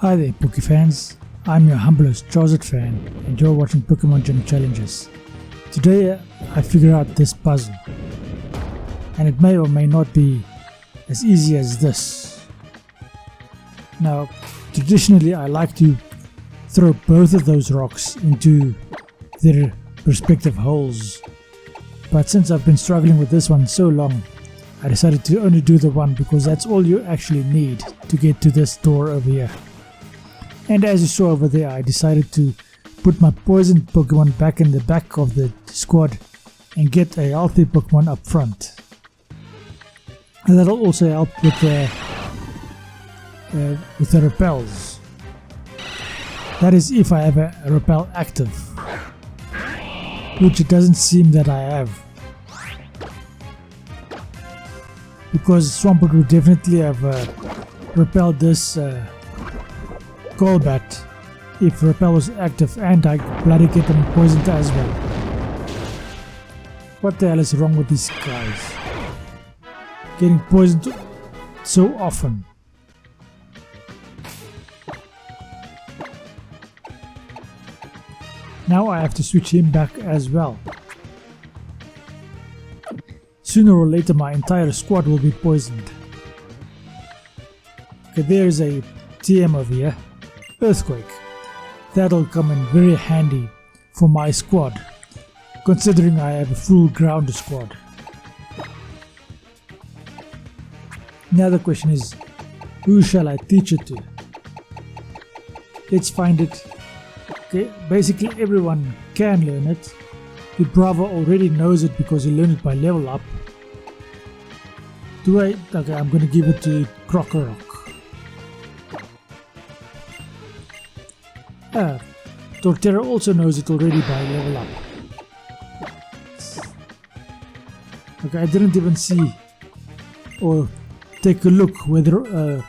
Hi there Poke fans, I'm your humblest Chowset fan and you're watching Pokemon Gym Challenges. Today I figured out this puzzle and it may or may not be as easy as this. Now traditionally I like to throw both of those rocks into their respective holes, but since I've been struggling with this one so long, I decided to only do the one because that's all you actually need to get to this door over here. And as you saw over there, I decided to put my poisoned Pokemon back in the back of the squad and get a healthy Pokemon up front. And that'll also help with the repels. That is if I have a repel active, which it doesn't seem that I have. Because Swampert would definitely have repelled this Golbat if Repel was active, and I bloody get them poisoned as well. What the hell is wrong with these guys? Getting poisoned so often. Now I have to switch him back as well. Sooner or later my entire squad will be poisoned. Okay, there's a TM over here. Earthquake. That'll come in very handy for my squad, considering I have a full ground squad. Now the question is, who shall I teach it to? Let's find it. Okay, basically everyone can learn it. The Bravo already knows it because he learned it by level up. Okay, I'm gonna give it to Crocorock. Torterra also knows it already by level up. Okay, I didn't even see or take a look whether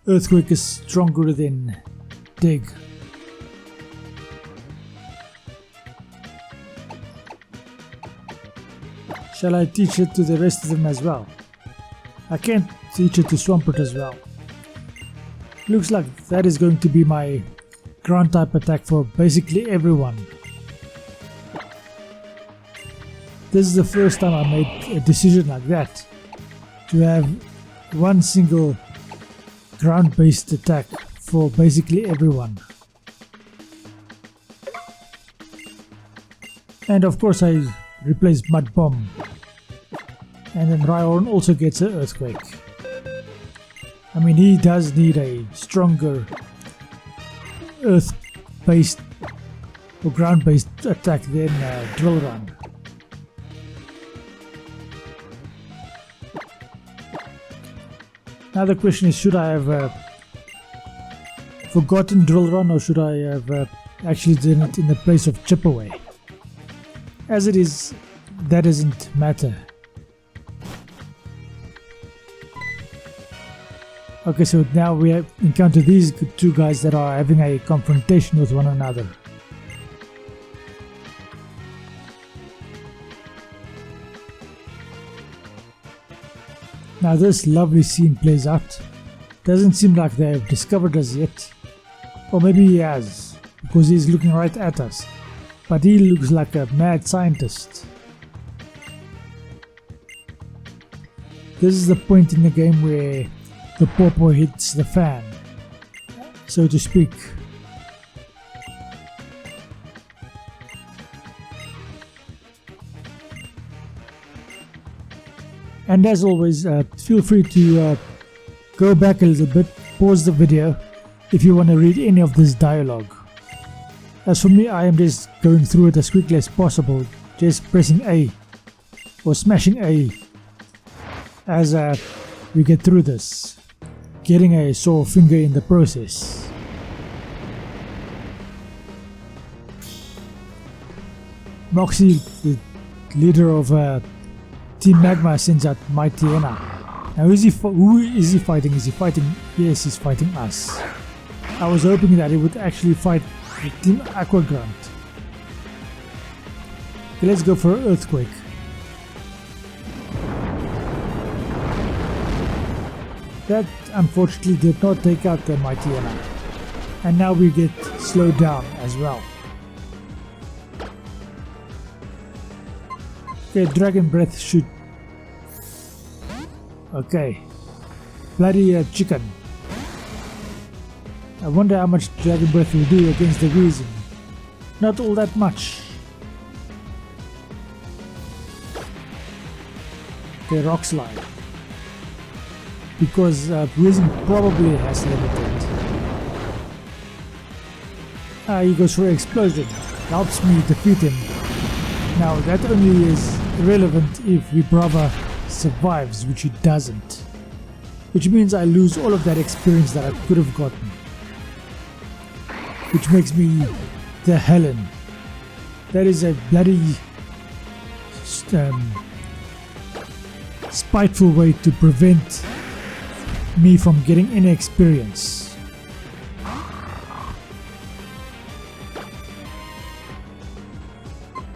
Earthquake is stronger than Dig. Shall I teach it to the rest of them as well? I can't teach it to Swampert as well. Looks like that is going to be my ground type attack for basically everyone. This is the first time I made a decision like that, to have one single ground based attack for basically everyone. And of course I replaced Mud Bomb, and then Rhyhorn also gets an Earthquake. I mean, he does need a stronger earth-based or ground-based attack than Drill Run. Now the question is, should I have forgotten Drill Run, or should I have actually done it in the place of Chip Away? As it is, that doesn't matter. Okay, so now we have encountered these two guys that are having a confrontation with one another. Now this lovely scene plays out. Doesn't seem like they have discovered us yet. Or maybe he has, because he's looking right at us. But he looks like a mad scientist. This is the point in the game where the pawpaw hits the fan, so to speak. And as always, feel free to go back a little bit, pause the video if you want to read any of this dialogue. As for me, I am just going through it as quickly as possible, just pressing A or smashing A as we get through this, getting a sore finger in the process. Moxie, the leader of Team Magma, sends out Mightyena. Now who is he fighting? Is he fighting? Yes, he's fighting us. I was hoping that he would actually fight the Team Aqua Grunt. Okay, let's go for Earthquake. That unfortunately did not take out the Mightyena. And now we get slowed down as well. Okay, Dragon Breath should... Okay. Bloody chicken. I wonder how much Dragon Breath will do against the Reason. Not all that much. Okay, Rock Slide. Because Reason probably has limited. He goes for Explosion. Helps me defeat him. Now that only is relevant if Vibrava survives, which he doesn't. Which means I lose all of that experience that I could have gotten. Which makes me the Helen. That is a bloody spiteful way to prevent me from getting any experience.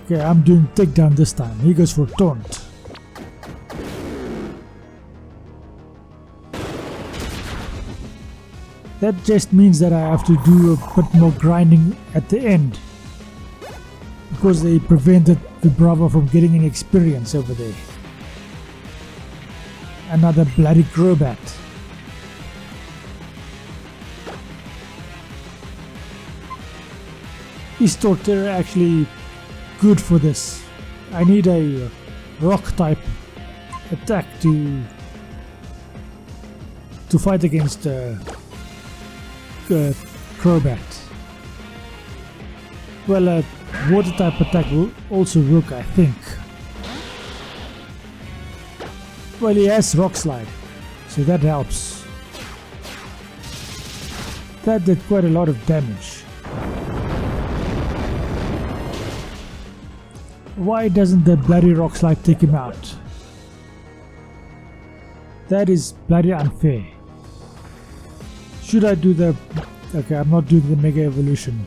Okay, I'm doing takedown this time. He goes for taunt. That just means that I have to do a bit more grinding at the end, because they prevented Vibrava from getting any experience over there. Another bloody Crobat. Is Torterra actually good for this? I need a rock type attack to fight against Crobat. Well, a water type attack will also work, I think. Well, he has Rock Slide, so that helps. That did quite a lot of damage. Why doesn't the bloody Rock Slide take him out? That is bloody unfair. Should I do the... Okay, I'm not doing the Mega Evolution.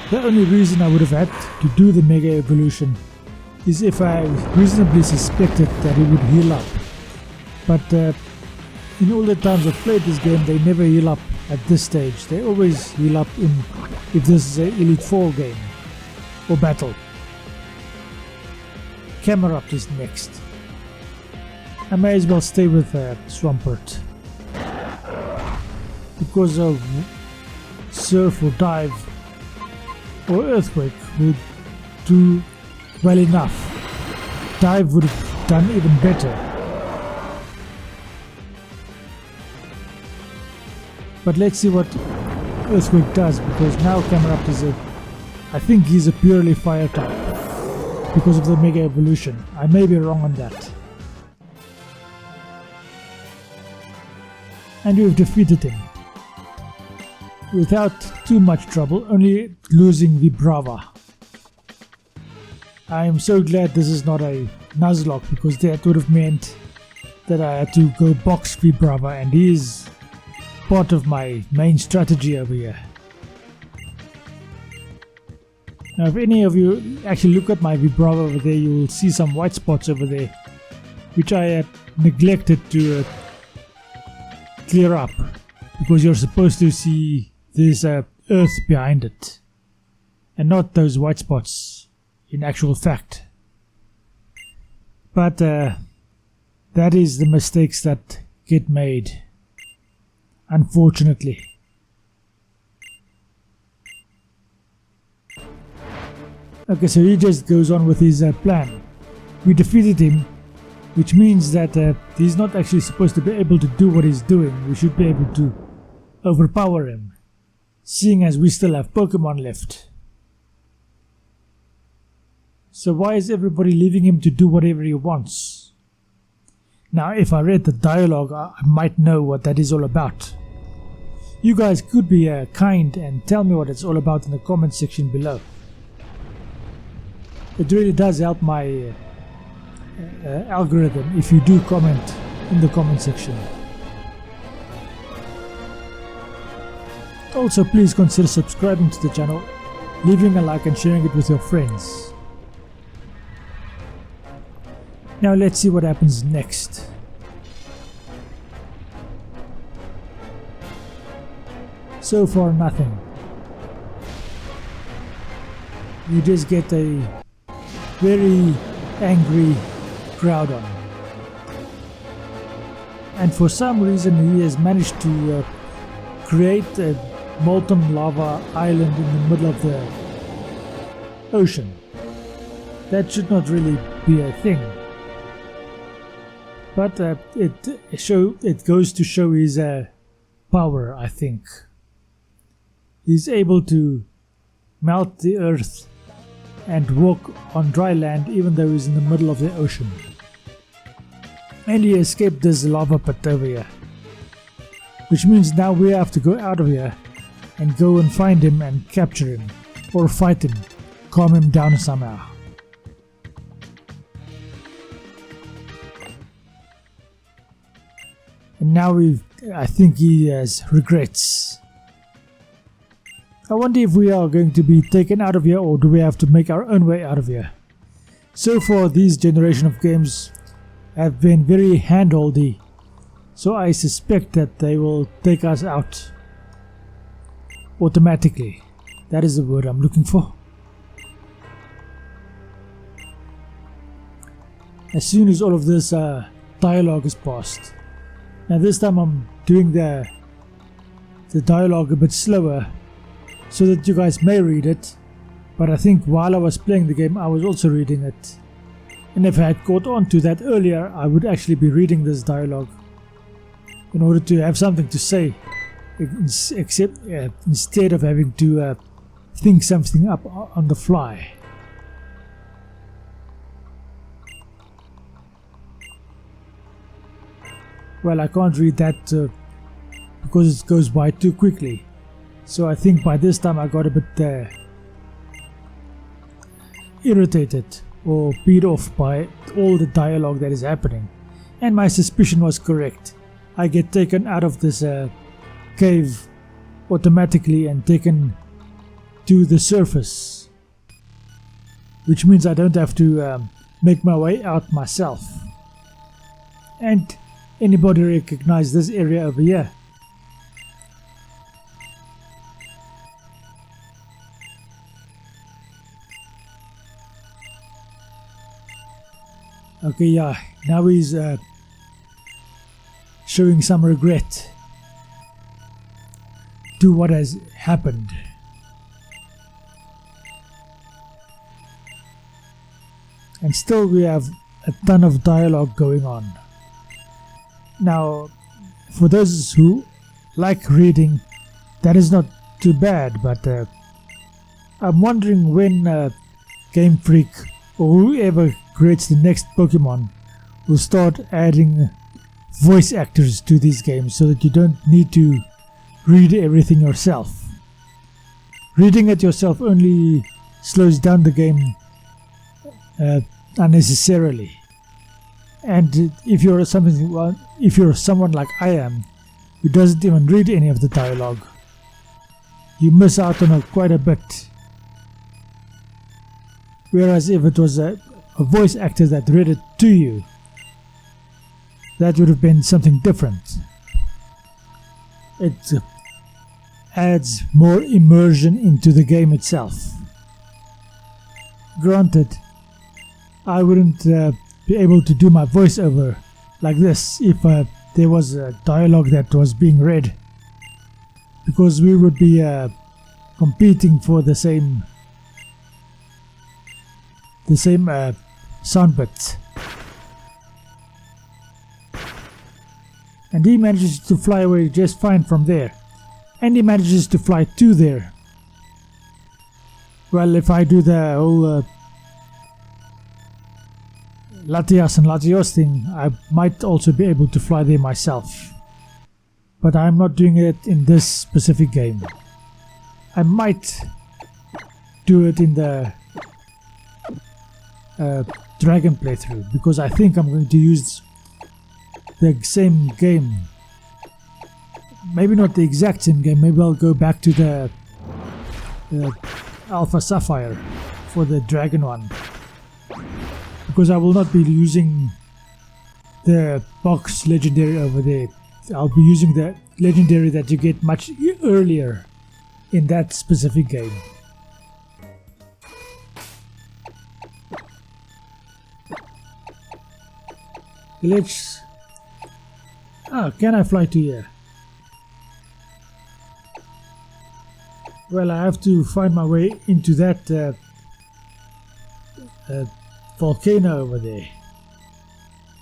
The only reason I would have had to do the Mega Evolution is if I reasonably suspected that he would heal up. But in all the times I've played this game, they never heal up at this stage. They always heal up if this is an Elite Four game or battle. Camerupt is next. I may as well stay with Swampert, because of Surf or Dive or Earthquake would do well enough. Dive would have done even better. But let's see what Earthquake does, because now Camerupt is I think he's a purely fire type because of the Mega Evolution. I may be wrong on that. And we've defeated him without too much trouble, only losing Vibrava. I am so glad this is not a Nuzlocke, because that would have meant that I had to go box Vibrava, and he is part of my main strategy over here. Now, if any of you actually look at my Vibrava over there, you will see some white spots over there, which I had neglected to clear up, because you're supposed to see this earth behind it and not those white spots in actual fact. But that is the mistakes that get made, unfortunately. Okay, so he just goes on with his plan. We defeated him, which means that he's not actually supposed to be able to do what he's doing. We should be able to overpower him, seeing as we still have Pokemon left. So why is everybody leaving him to do whatever he wants? Now, if I read the dialogue, I might know what that is all about. You guys could be kind and tell me what it's all about in the comment section below. It really does help my algorithm if you do comment in the comment section. Also, please consider subscribing to the channel, leaving a like and sharing it with your friends. Now let's see what happens next. So far nothing. You just get a very angry Groudon. And for some reason he has managed to create a molten lava island in the middle of the ocean. That should not really be a thing. But it goes to show his power, I think. He's able to melt the earth and walk on dry land even though he's in the middle of the ocean. And he escaped this lava pit over here. Which means now we have to go out of here and go and find him and capture him. Or fight him. Calm him down somehow. And now I think he has regrets. I wonder if we are going to be taken out of here or do we have to make our own way out of here. So far these generation of games have been very handholdy, so I suspect that they will take us out automatically. That is the word I'm looking for. As soon as all of this dialogue is passed. Now this time I'm doing the dialogue a bit slower so that you guys may read it, but I think while I was playing the game I was also reading it. And if I had caught on to that earlier, I would actually be reading this dialogue in order to have something to say, instead of having to think something up on the fly. Well, I can't read that because it goes by too quickly. So I think by this time I got a bit irritated or peed off by all the dialogue that is happening. And my suspicion was correct. I get taken out of this cave automatically and taken to the surface. Which means I don't have to make my way out myself. And anybody recognize this area over here? Okay, yeah, now he's showing some regret to what has happened. And still we have a ton of dialogue going on. Now, for those who like reading, that is not too bad, but I'm wondering when Game Freak or whoever creates the next Pokemon will start adding voice actors to these games so that you don't need to read everything yourself. Reading it yourself only slows down the game unnecessarily. And if you're someone like I am, who doesn't even read any of the dialogue, you miss out on quite a bit. Whereas if it was a voice actor that read it to you, that would have been something different. It adds more immersion into the game itself. Granted, I wouldn't be able to do my voiceover like this if there was a dialogue that was being read, because we would be competing for the same sound bits. And he manages to fly away just fine from there, and he manages to fly to there. Well, if I do the whole Latias and Latios thing, I might also be able to fly there myself. But I'm not doing it in this specific game. I might do it in the Dragon playthrough, because I think I'm going to use the same game. Maybe not the exact same game, maybe I'll go back to the Alpha Sapphire for the Dragon one. Because I will not be using the box legendary over there. I'll be using the legendary that you get much earlier in that specific game. Let's... can I fly to here? Well, I have to find my way into that volcano over there.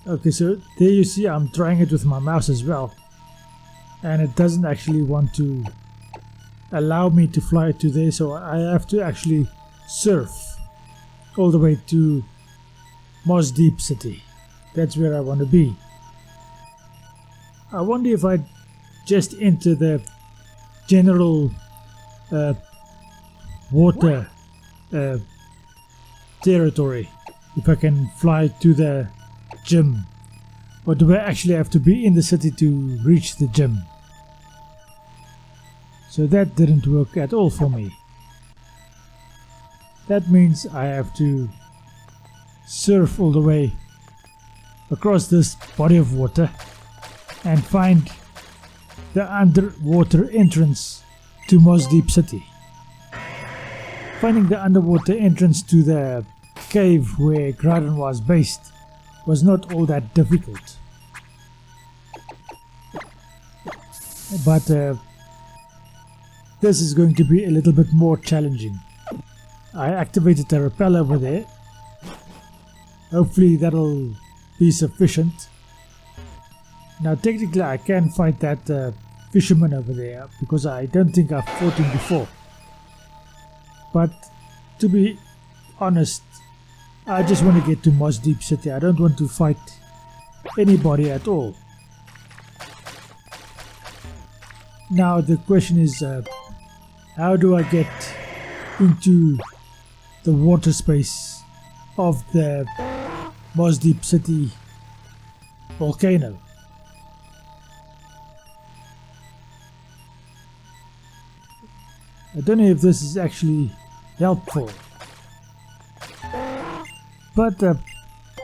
Okay, so there you see I'm trying it with my mouse as well, and it doesn't actually want to allow me to fly to there, so I have to actually surf all the way to Monotype City. That's where I want to be. I wonder if I just enter the general water territory, if I can fly to the gym, or do I actually have to be in the city to reach the gym? So that didn't work at all for me. That means I have to surf all the way across this body of water and find the underwater entrance to Monotype City. Finding the underwater entrance to the cave where Groudon was based was not all that difficult. But this is going to be a little bit more challenging. I activated the rappel over there. Hopefully that'll be sufficient. Now technically I can fight that fisherman over there, because I don't think I've fought him before. But to be honest, I just want to get to Monotype City. I don't want to fight anybody at all. Now the question is, how do I get into the water space of the Monotype City volcano? I don't know if this is actually helpful, but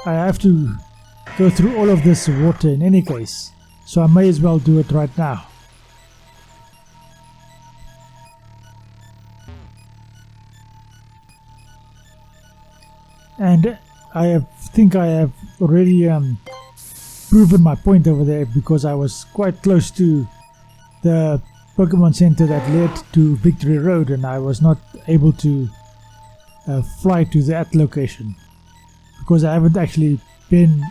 I have to go through all of this water in any case, so I may as well do it right now. And I think I have already proven my point over there, because I was quite close to the Pokemon Center that led to Victory Road, and I was not able to fly to that location because I haven't actually been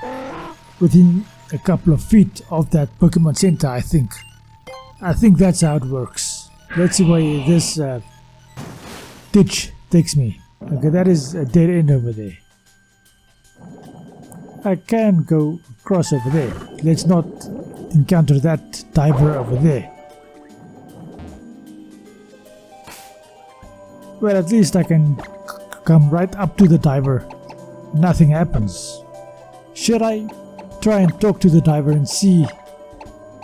within a couple of feet of that Pokemon Center. I think that's how it works. Let's see where this ditch takes me. Okay, that is a dead end over there. I can go across over there. Let's not encounter that diver over there. Well, at least I can come right up to the diver. Nothing happens. Should I try and talk to the diver and see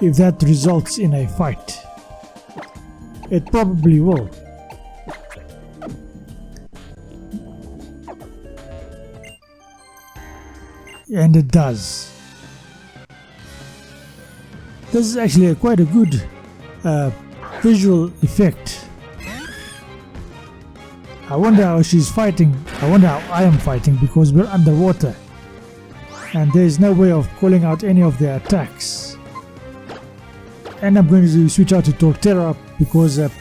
if that results in a fight? It probably will. And it does. This is actually quite a good visual effect. I wonder how she's fighting. I wonder how I am fighting, because we're underwater and there's no way of calling out any of their attacks. And I'm going to switch out to Torterra because of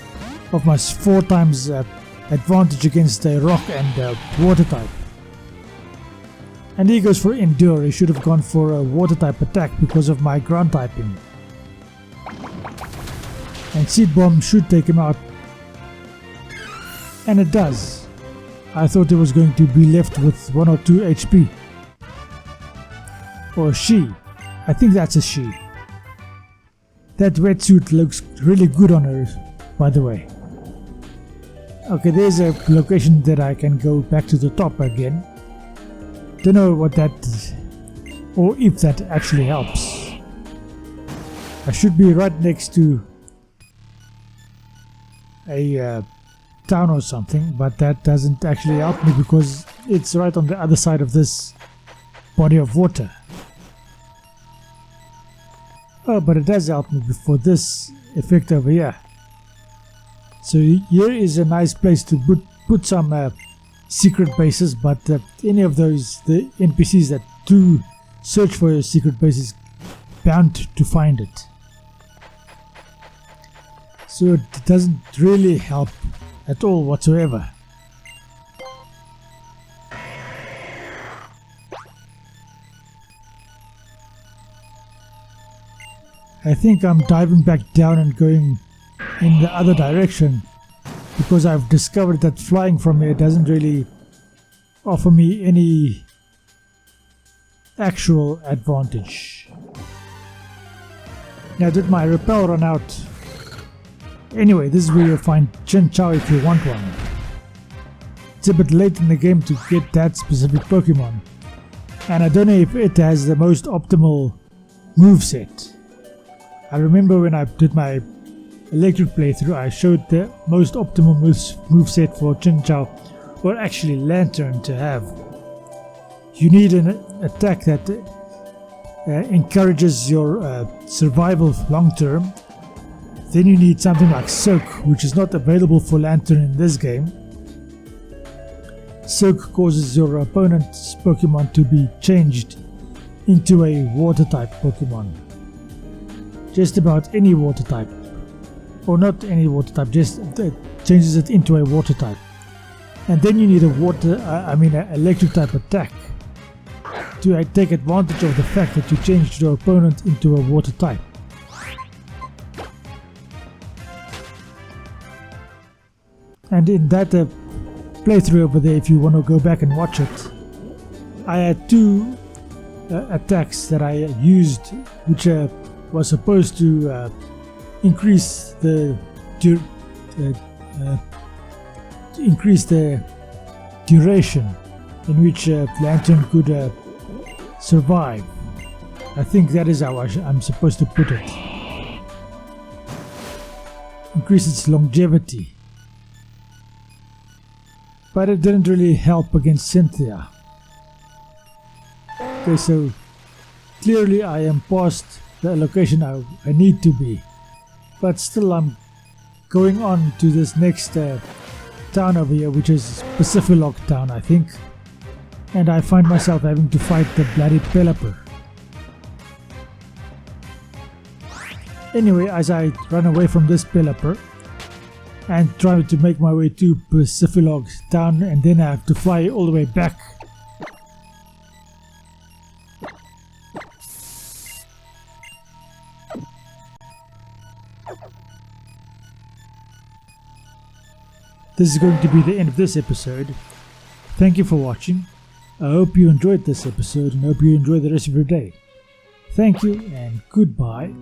my 4 times advantage against a rock and water type. And he goes for Endure. He should have gone for a water type attack because of my ground typing. And Seed Bomb should take him out. And it does. I thought it was going to be left with 1 or 2 HP. Or she. I think that's a she. That wetsuit looks really good on her, by the way. Okay, there's a location that I can go back to the top again. Don't know what that is, or if that actually helps. I should be right next to a town or something, but that doesn't actually help me because it's right on the other side of this body of water. Oh, but it does help me before this effect over here. So here is a nice place to put some secret bases, but any of those, the NPCs that do search for your secret base is bound to find it. So it doesn't really help at all whatsoever. I think I'm diving back down and going in the other direction because I've discovered that flying from here doesn't really offer me any actual advantage. Now, did my repel run out? Anyway, this is where you'll find Chin Chow if you want one. It's a bit late in the game to get that specific Pokemon, and I don't know if it has the most optimal moveset. I remember when I did my electric playthrough, I showed the most optimal moveset for Chin Chow, or actually Lantern, to have. You need an attack that encourages your survival long term. Then you need something like Soak, which is not available for Lantern in this game. Soak causes your opponent's Pokemon to be changed into a water type Pokemon. Just about any water type, or not any water type, just changes it into a water type. And then you need an electric type attack to take advantage of the fact that you changed your opponent into a water type. And in that playthrough over there, if you want to go back and watch it, I had two attacks that I used, which was supposed to increase the duration in which Lantern could survive. I think that is how I'm supposed to put it. Increase its longevity. But it didn't really help against Cynthia. Okay, so clearly I am past the location I need to be. But still I'm going on to this next town over here, which is Pacifilog town, I think. And I find myself having to fight the bloody Pelipper. Anyway, as I run away from this Pelipper and try to make my way to Pacifilog town, and then I have to fly all the way back. This is going to be the end of this episode. Thank you for watching. I hope you enjoyed this episode and hope you enjoy the rest of your day. Thank you and goodbye.